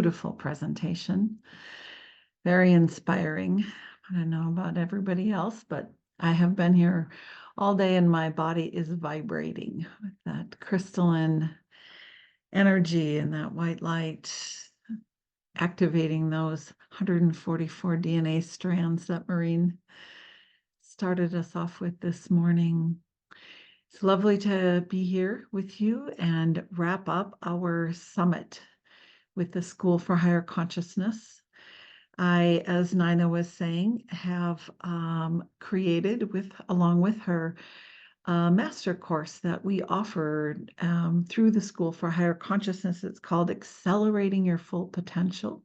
beautiful presentation. Very inspiring. I don't know about everybody else, but I have been here all day and my body is vibrating with that crystalline energy and that white light, activating those 144 DNA strands that Maureen started us off with this morning. It's lovely to be here with you and wrap up our summit with the School for Higher Consciousness. I, as Nina was saying, have created along with her a master course that we offered through the School for Higher Consciousness. It's called Accelerating Your Full Potential,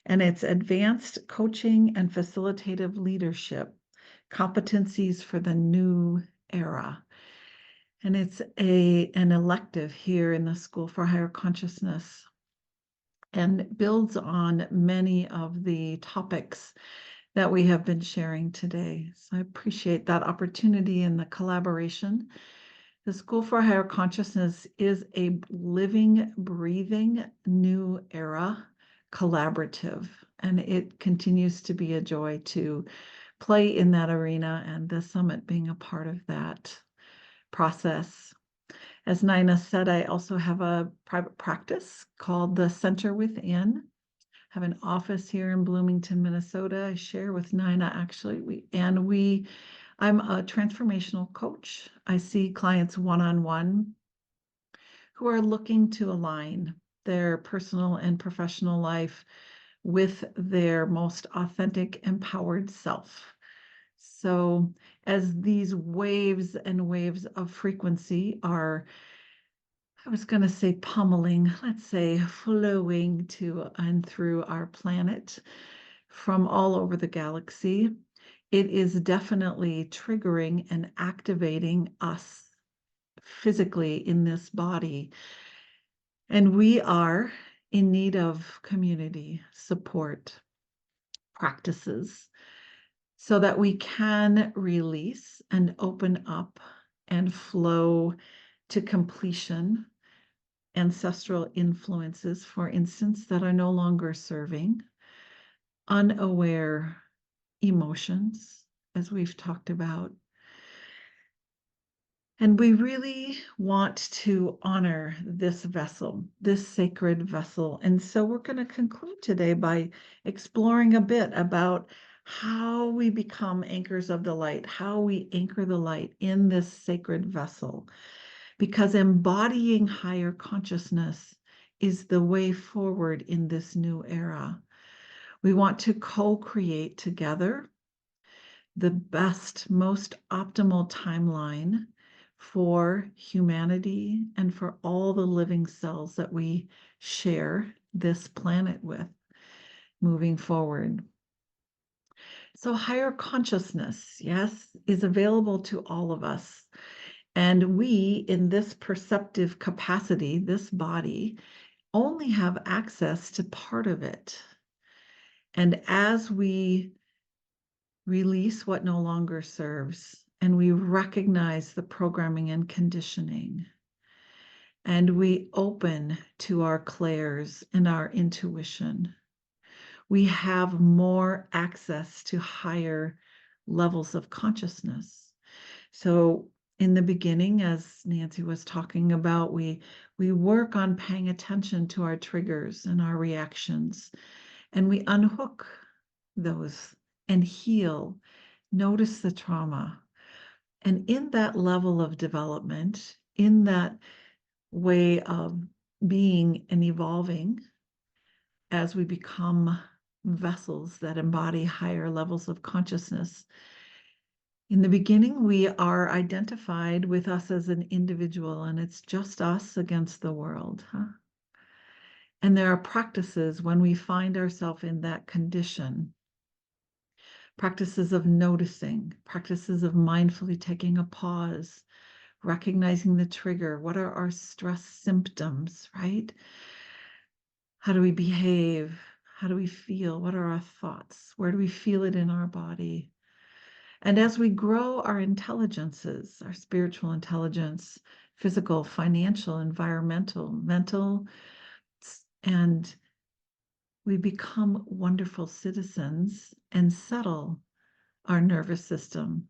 and it's advanced coaching and facilitative leadership competencies for the new era. And it's an elective here in the School for Higher Consciousness and builds on many of the topics that we have been sharing today. So I appreciate that opportunity and the collaboration. The School for Higher Consciousness is a living, breathing, new era collaborative, and it continues to be a joy to play in that arena, and the summit being a part of that process. As Nina said, I also have a private practice called the Center Within. I have an office here in Bloomington, Minnesota. I share with Nina actually. I'm a transformational coach. I see clients one-on-one who are looking to align their personal and professional life with their most authentic, empowered self. So as these waves and waves of frequency are, I was going to say pummeling, let's say flowing to and through our planet from all over the galaxy, it is definitely triggering and activating us physically in this body. And we are in need of community support practices so that we can release and open up and flow to completion ancestral influences, for instance, that are no longer serving, unaware emotions, as we've talked about. And we really want to honor this vessel, this sacred vessel. And so we're going to conclude today by exploring a bit about how we become anchors of the light, how we anchor the light in this sacred vessel. Because embodying higher consciousness is the way forward in this new era. We want to co-create together the best, most optimal timeline for humanity and for all the living cells that we share this planet with moving forward. So higher consciousness, yes, is available to all of us. And we, in this perceptive capacity, this body, only have access to part of it. And as we release what no longer serves, and we recognize the programming and conditioning, and we open to our clairs and our intuition, we have more access to higher levels of consciousness. So in the beginning, as Nancy was talking about, we work on paying attention to our triggers and our reactions, and we unhook those and heal, notice the trauma. And in that level of development, in that way of being and evolving, as we become vessels that embody higher levels of consciousness, in the beginning, we are identified with us as an individual, and it's just us against the world. And there are practices when we find ourselves in that condition, practices of noticing, practices of mindfully taking a pause, recognizing the trigger. What are our stress symptoms, right? How do we behave? How do we feel? What are our thoughts? Where do we feel it in our body? And as we grow our intelligences, our spiritual intelligence, physical, financial, environmental, mental, and We become wonderful citizens and settle our nervous system.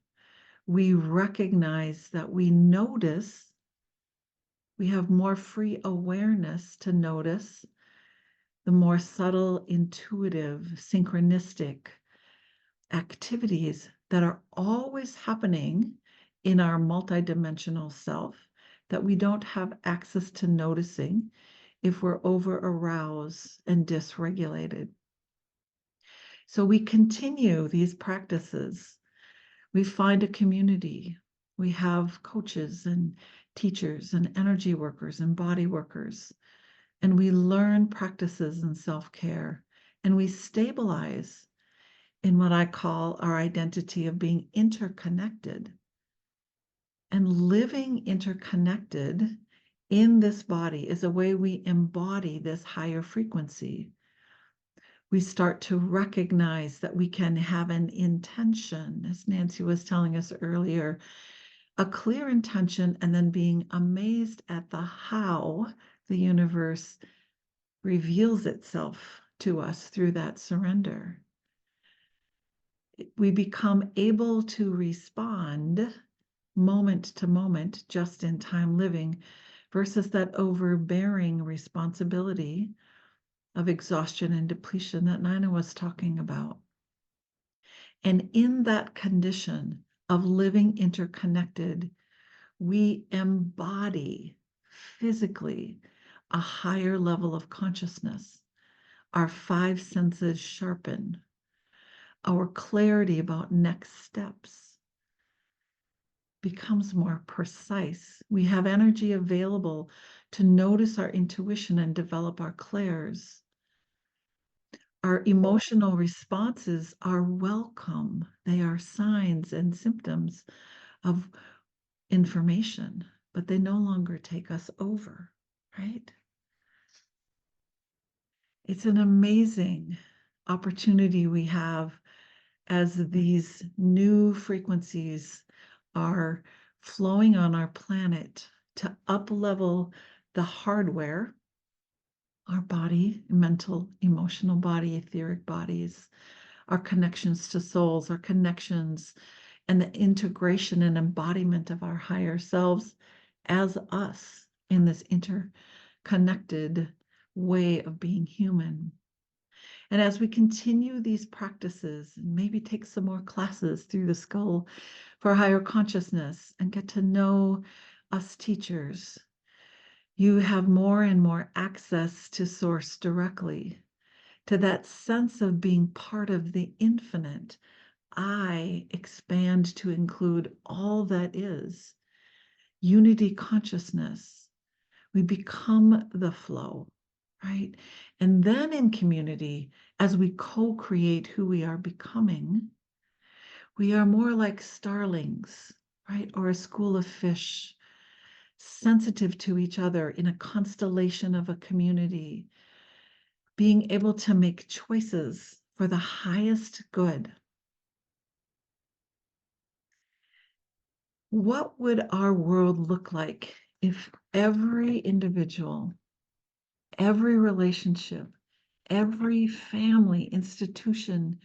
We recognize that we notice, we have more free awareness to notice the more subtle, intuitive, synchronistic activities that are always happening in our multidimensional self that we don't have access to noticing if we're over aroused and dysregulated. So we continue these practices. We find a community. We have coaches and teachers and energy workers and body workers. And we learn practices in self-care. And we stabilize in what I call our identity of being interconnected. And living interconnected in this body is a way we embody this higher frequency. We start to recognize that we can have an intention, as Nancy was telling us earlier, a clear intention, and then being amazed at the how the universe reveals itself to us through that surrender. We become able to respond moment to moment, just in time living, versus that overbearing responsibility of exhaustion and depletion that Nina was talking about. And in that condition of living interconnected, we embody physically a higher level of consciousness. Our five senses sharpen. Our clarity about next steps becomes more precise. We have energy available to notice our intuition and develop our clairs. Our emotional responses are welcome. They are signs and symptoms of information, but they no longer take us over, right? It's an amazing opportunity we have as these new frequencies are flowing on our planet to up-level the hardware, our body, mental, emotional body, etheric bodies, our connections to souls, our connections, and the integration and embodiment of our higher selves as us in this interconnected way of being human. And as we continue these practices, and maybe take some more classes through the Skull for Higher Consciousness and get to know us teachers, you have more and more access to Source directly, to that sense of being part of the infinite. I expand to include all that is. Unity consciousness. We become the flow, right? And then in community, as we co-create who we are becoming, we are more like starlings, right? Or a school of fish, sensitive to each other in a constellation of a community, being able to make choices for the highest good. What would our world look like if every individual, every relationship, every family, institution,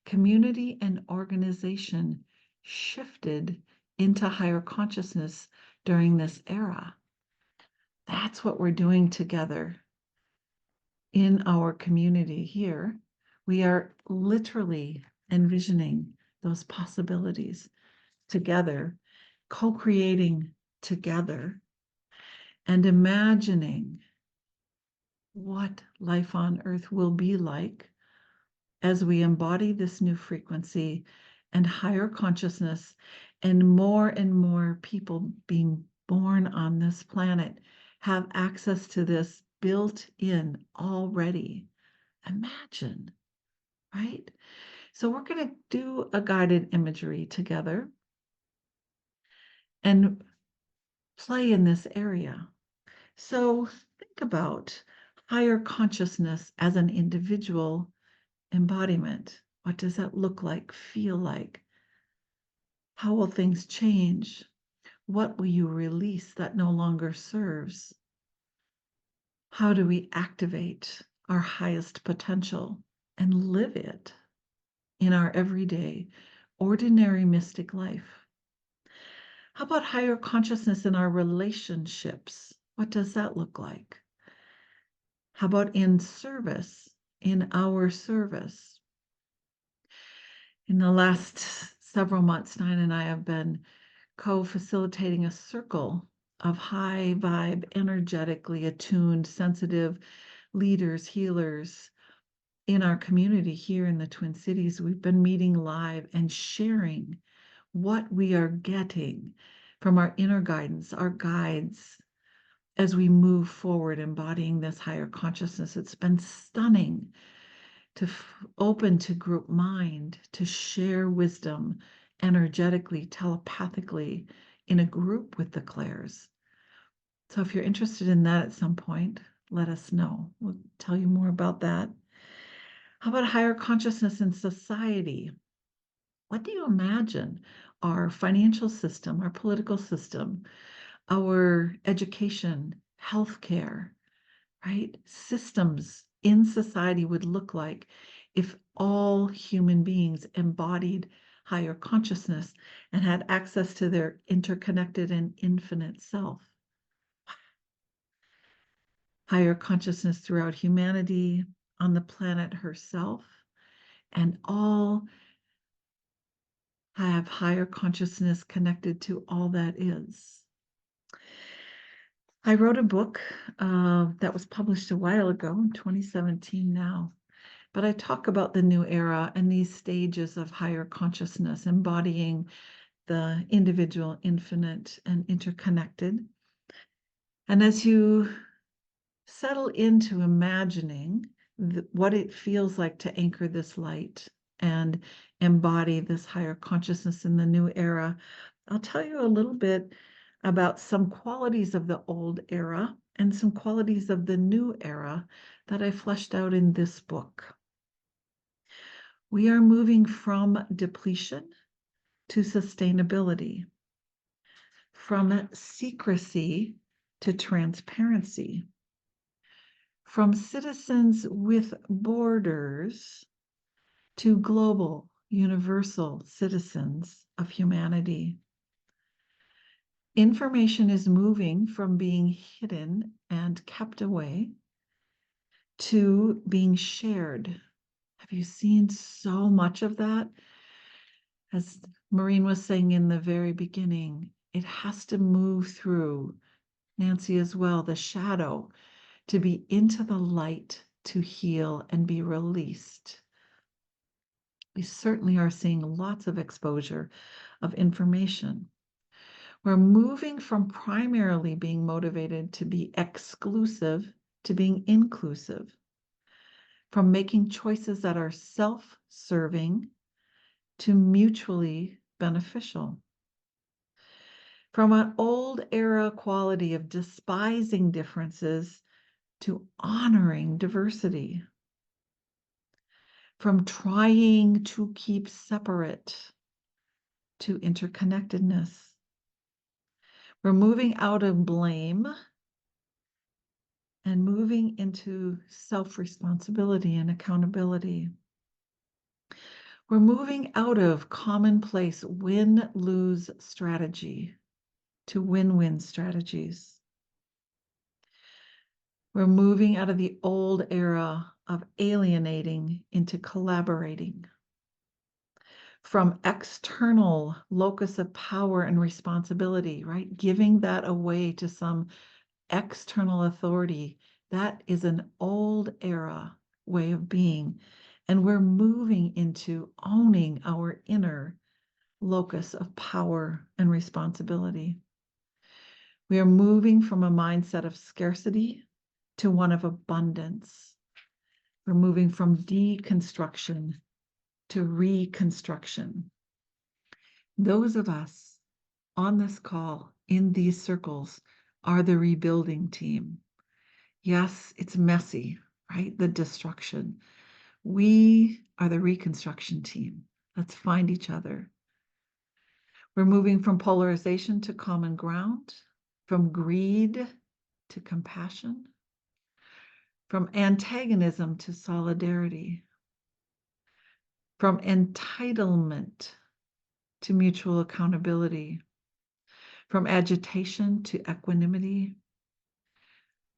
community, and organization shifted into higher consciousness during this era? That's what we're doing together in our community here. We are literally envisioning those possibilities together, co-creating together, and imagining what life on earth will be like as we embody this new frequency and higher consciousness, and more people being born on this planet have access to this built in already. Imagine, right? So we're going to do a guided imagery together and play in this area. So think about higher consciousness as an individual embodiment. What does that look like, feel like? How will things change? What will you release that no longer serves? How do we activate our highest potential and live it in our everyday, ordinary mystic life? How about higher consciousness in our relationships? What does that look like? How about in service, in our service? In the last several months, Nine and I have been co-facilitating a circle of high vibe, energetically attuned, sensitive leaders, healers in our community here in the Twin Cities. We've been meeting live and sharing what we are getting from our inner guidance, our guides, as we move forward embodying this higher consciousness. It's been stunning to open to group mind, to share wisdom energetically, telepathically in a group with the clairs. So if you're interested in that at some point, let us know. We'll tell you more about that. How about higher consciousness in society? What do you imagine our financial system, our political system, our education, healthcare, right? Systems in society would look like if all human beings embodied higher consciousness and had access to their interconnected and infinite self. Higher consciousness throughout humanity, on the planet herself, and all have higher consciousness connected to all that is. I wrote a book that was published a while ago, in 2017 now, but I talk about the new era and these stages of higher consciousness, embodying the individual, infinite, and interconnected. And as you settle into imagining what it feels like to anchor this light and embody this higher consciousness in the new era, I'll tell you a little bit about some qualities of the old era and some qualities of the new era that I fleshed out in this book. We are moving from depletion to sustainability, from secrecy to transparency, from citizens with borders to global, universal citizens of humanity. Information is moving from being hidden and kept away to being shared. Have you seen so much of that? As Maureen was saying in the very beginning, it has to move through, Nancy as well, the shadow, to be into the light, to heal and be released. We certainly are seeing lots of exposure of information. We're moving from primarily being motivated to be exclusive to being inclusive, from making choices that are self-serving to mutually beneficial, from an old era quality of despising differences to honoring diversity, from trying to keep separate to interconnectedness. We're moving out of blame and moving into self-responsibility and accountability. We're moving out of commonplace win-lose strategy to win-win strategies. We're moving out of the old era of alienating into collaborating, from external locus of power and responsibility, right? Giving that away to some external authority. That is an old era way of being. And we're moving into owning our inner locus of power and responsibility. We are moving from a mindset of scarcity to one of abundance. We're moving from deconstruction to reconstruction. Those of us on this call, in these circles, are the rebuilding team. Yes, it's messy, right? The destruction. We are the reconstruction team. Let's find each other. We're moving from polarization to common ground, from greed to compassion, from antagonism to solidarity, from entitlement to mutual accountability, from agitation to equanimity.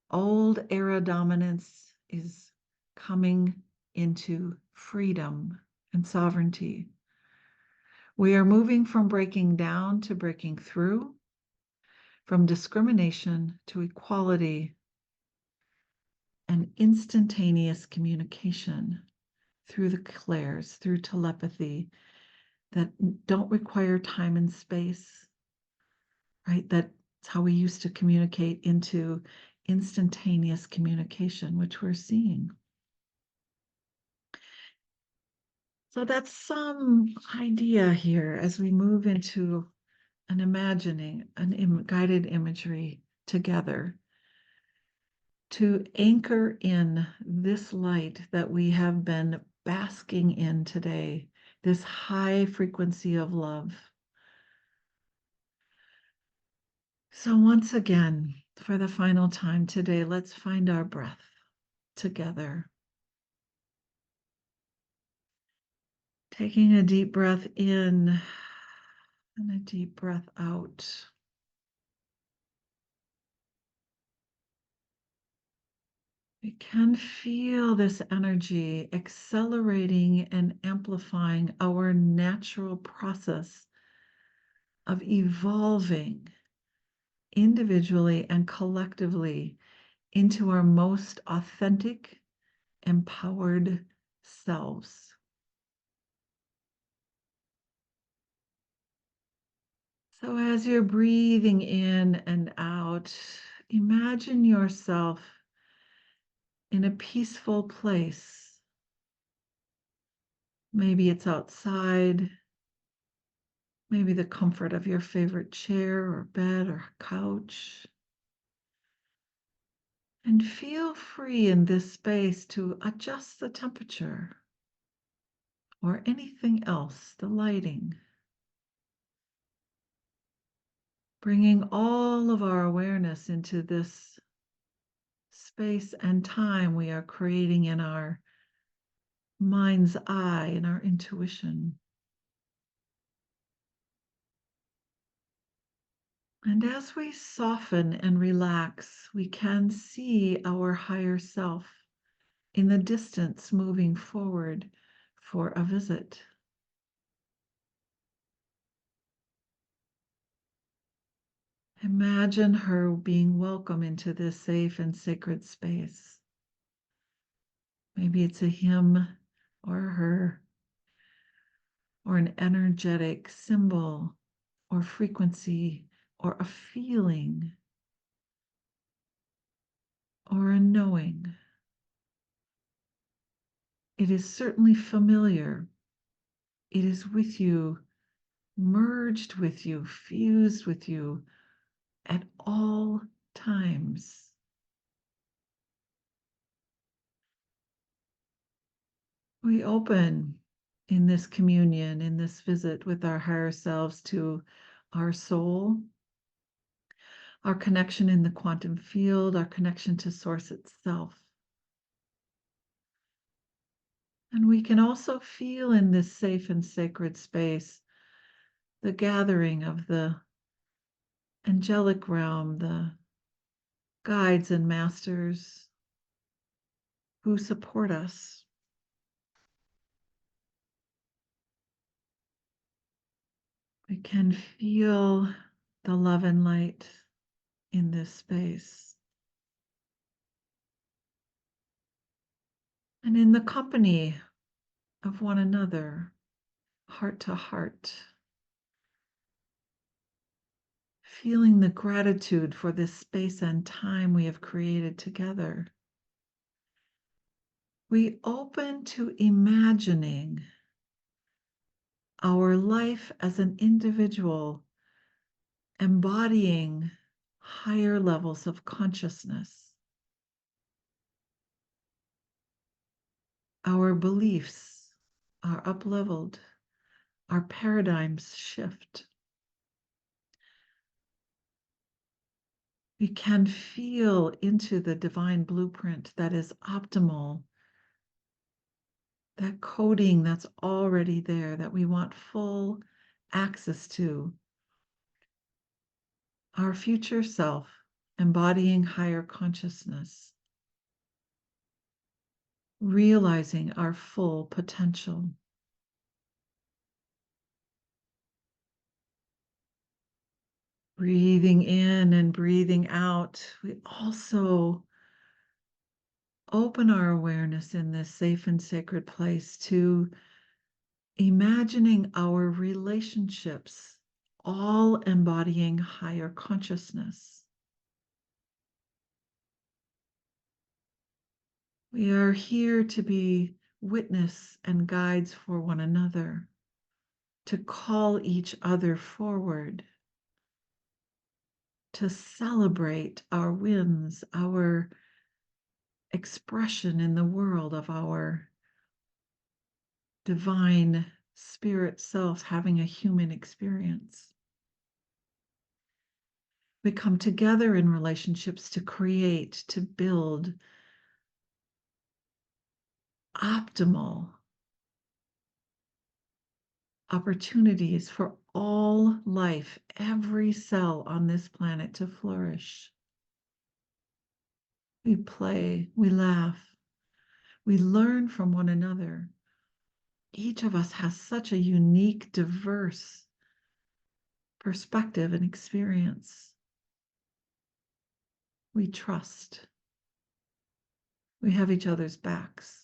Old era dominance is coming into freedom and sovereignty. We are moving from breaking down to breaking through, from discrimination to equality and instantaneous communication through the clairs, through telepathy that don't require time and space, right? That's how we used to communicate, into instantaneous communication, which we're seeing. So that's some idea here as we move into an imagining, guided imagery together to anchor in this light that we have been basking in today, this high frequency of love. So once again, for the final time today, let's find our breath together. Taking a deep breath in and a deep breath out. We can feel this energy accelerating and amplifying our natural process of evolving individually and collectively into our most authentic, empowered selves. So as you're breathing in and out, imagine yourself in a peaceful place. Maybe it's outside, maybe the comfort of your favorite chair or bed or couch. And feel free in this space to adjust the temperature or anything else, the lighting. Bringing all of our awareness into this space and time we are creating in our mind's eye, in our intuition. And as we soften and relax, we can see our higher self in the distance moving forward for a visit. Imagine her being welcome into this safe and sacred space. Maybe it's a him or her, or an energetic symbol or frequency or a feeling or a knowing. It is certainly familiar. It is with you, merged with you, fused with you at all times. We open in this communion, in this visit with our higher selves, to our soul, our connection in the quantum field, our connection to Source itself. And we can also feel in this safe and sacred space the gathering of the angelic realm, the guides and masters who support us. We can feel the love and light in this space. And in the company of one another, heart to heart, feeling the gratitude for this space and time we have created together. We open to imagining our life as an individual, embodying higher levels of consciousness. Our beliefs are up-leveled, our paradigms shift. We can feel into the divine blueprint that is optimal, that coding that's already there, that we want full access to. Our future self, embodying higher consciousness, realizing our full potential. Breathing in and breathing out, we also open our awareness in this safe and sacred place to imagining our relationships, all embodying higher consciousness. We are here to be witness and guides for one another, to call each other forward, to celebrate our wins, our expression in the world of our divine spirit self having a human experience. We come together in relationships to create, to build optimal opportunities for all life, every cell on this planet to flourish. We play, we laugh, we learn from one another. Each of us has such a unique, diverse perspective and experience. We trust. We have each other's backs.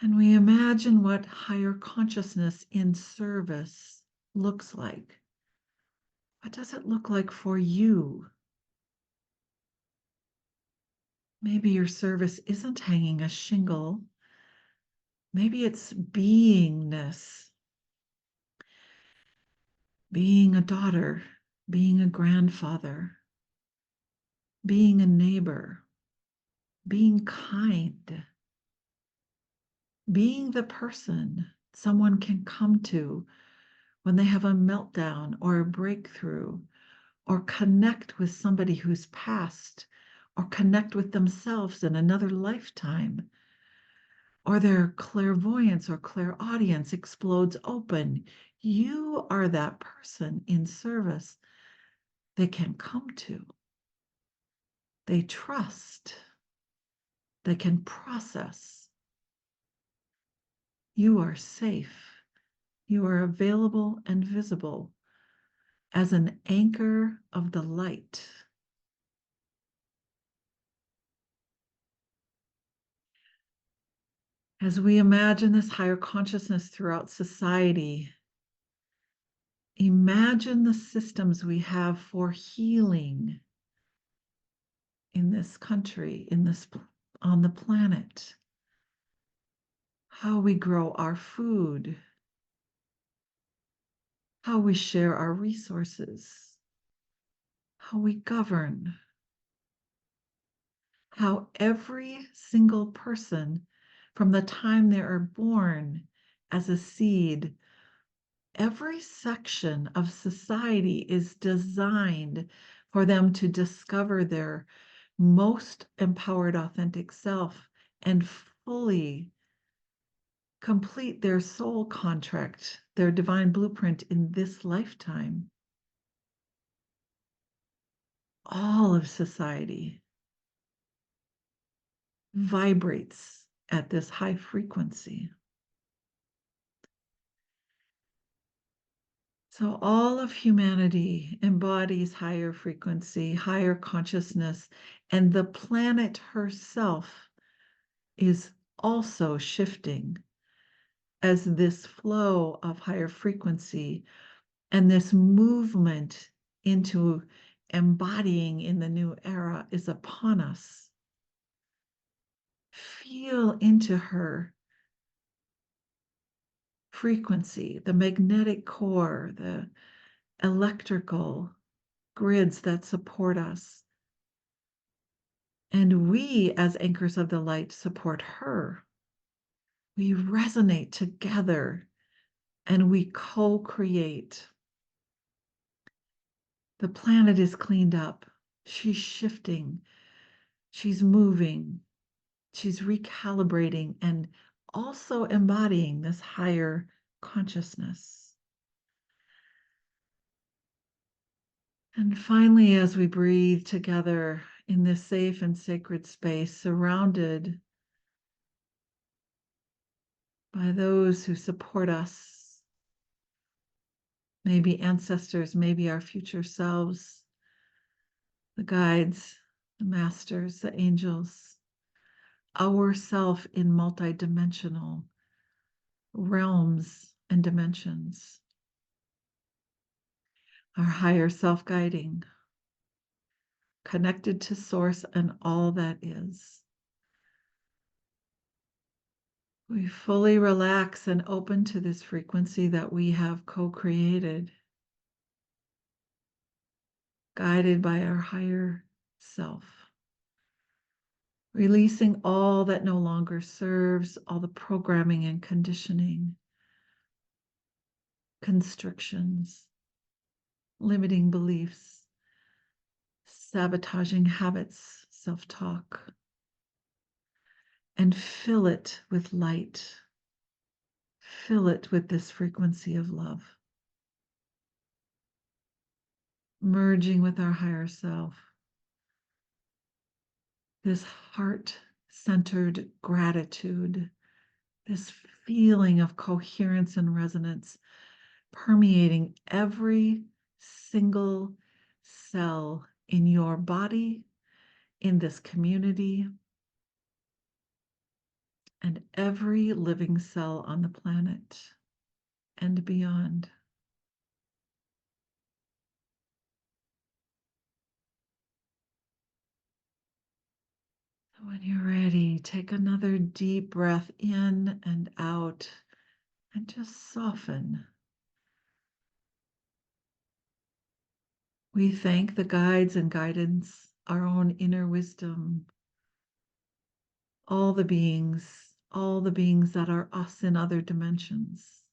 And we imagine what higher consciousness in service looks like. What does it look like for you? Maybe your service isn't hanging a shingle. Maybe it's beingness, being a daughter, being a grandfather, being a neighbor, being kind, being the person someone can come to when they have a meltdown or a breakthrough, or connect with somebody who's passed, or connect with themselves in another lifetime, or their clairvoyance or clairaudience explodes open. You are that person in service they can come to. They trust. They can process. You are safe. You are available and visible as an anchor of the light. As we imagine this higher consciousness throughout society, imagine the systems we have for healing in this country, on the planet. How we grow our food, how we share our resources, how we govern, how every single person from the time they are born as a seed, every section of society is designed for them to discover their most empowered, authentic self and fully complete their soul contract, their divine blueprint in this lifetime. All of society vibrates at this high frequency. So all of humanity embodies higher frequency, higher consciousness, and the planet herself is also shifting as this flow of higher frequency and this movement into embodying in the new era is upon us. Feel into her frequency, the magnetic core, the electrical grids that support us. And we, as anchors of the light, support her. We resonate together and we co-create. The planet is cleaned up. She's shifting. She's moving. She's recalibrating and also embodying this higher consciousness. And finally, as we breathe together in this safe and sacred space, surrounded by those who support us, maybe ancestors, maybe our future selves, the guides, the masters, the angels, our self in multidimensional realms and dimensions, our higher self guiding, connected to source and all that is. We fully relax and open to this frequency that we have co-created, guided by our higher self, releasing all that no longer serves, all the programming and conditioning, constrictions, limiting beliefs, sabotaging habits, self-talk, and fill it with light. Fill it with this frequency of love, merging with our higher self. This heart-centered gratitude, this feeling of coherence and resonance permeating every single cell in your body, in this community, and every living cell on the planet and beyond. When you're ready, take another deep breath in and out and just soften. We thank the guides and guidance, our own inner wisdom, all the beings that are us in other dimensions,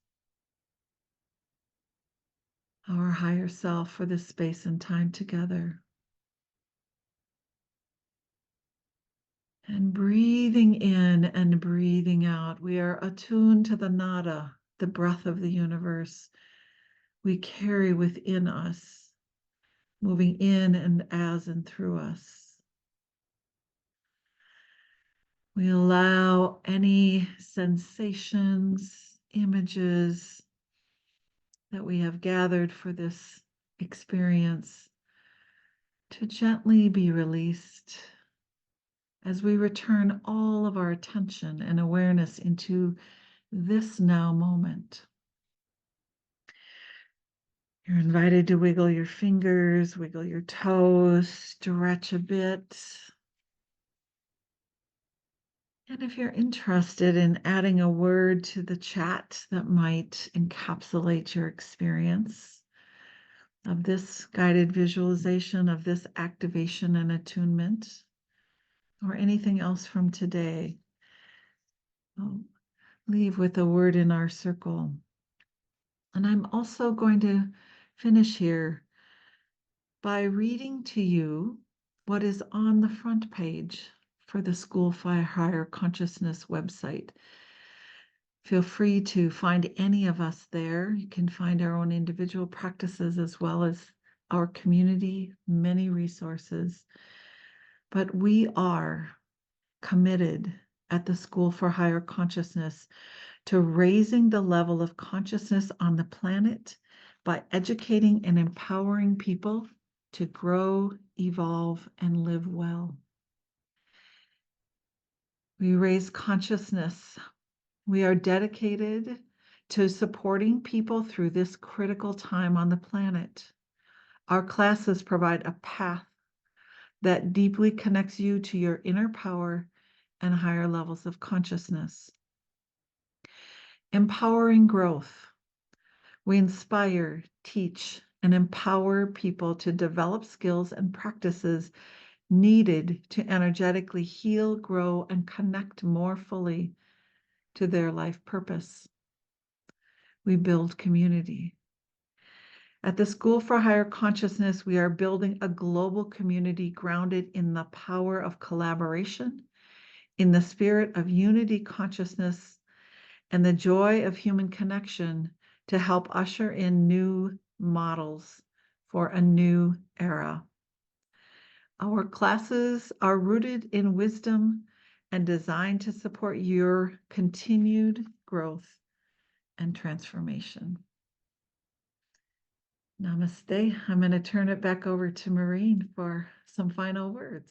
our higher self for this space and time together. And breathing in and breathing out, we are attuned to the nada, the breath of the universe we carry within us, moving in and as and through us. We allow any sensations, images that we have gathered for this experience to gently be released as we return all of our attention and awareness into this now moment. You're invited to wiggle your fingers, wiggle your toes, stretch a bit. And if you're interested in adding a word to the chat that might encapsulate your experience of this guided visualization, of this activation and attunement, or anything else from today, I'll leave with a word in our circle. And I'm also going to finish here by reading to you what is on the front page for the School for Higher Consciousness website. Feel free to find any of us there. You can find our own individual practices as well as our community, many resources. But we are committed at the School for Higher Consciousness to raising the level of consciousness on the planet by educating and empowering people to grow, evolve, and live well. We raise consciousness. We are dedicated to supporting people through this critical time on the planet. Our classes provide a path that deeply connects you to your inner power and higher levels of consciousness. Empowering growth. We inspire, teach, and empower people to develop skills and practices needed to energetically heal, grow, and connect more fully to their life purpose. we build community. At the School for Higher Consciousness, we are building a global community grounded in the power of collaboration, in the spirit of unity consciousness, and the joy of human connection to help usher in new models for a new era. Our classes are rooted in wisdom and designed to support your continued growth and transformation. Namaste. I'm going to turn it back over to Maureen for some final words.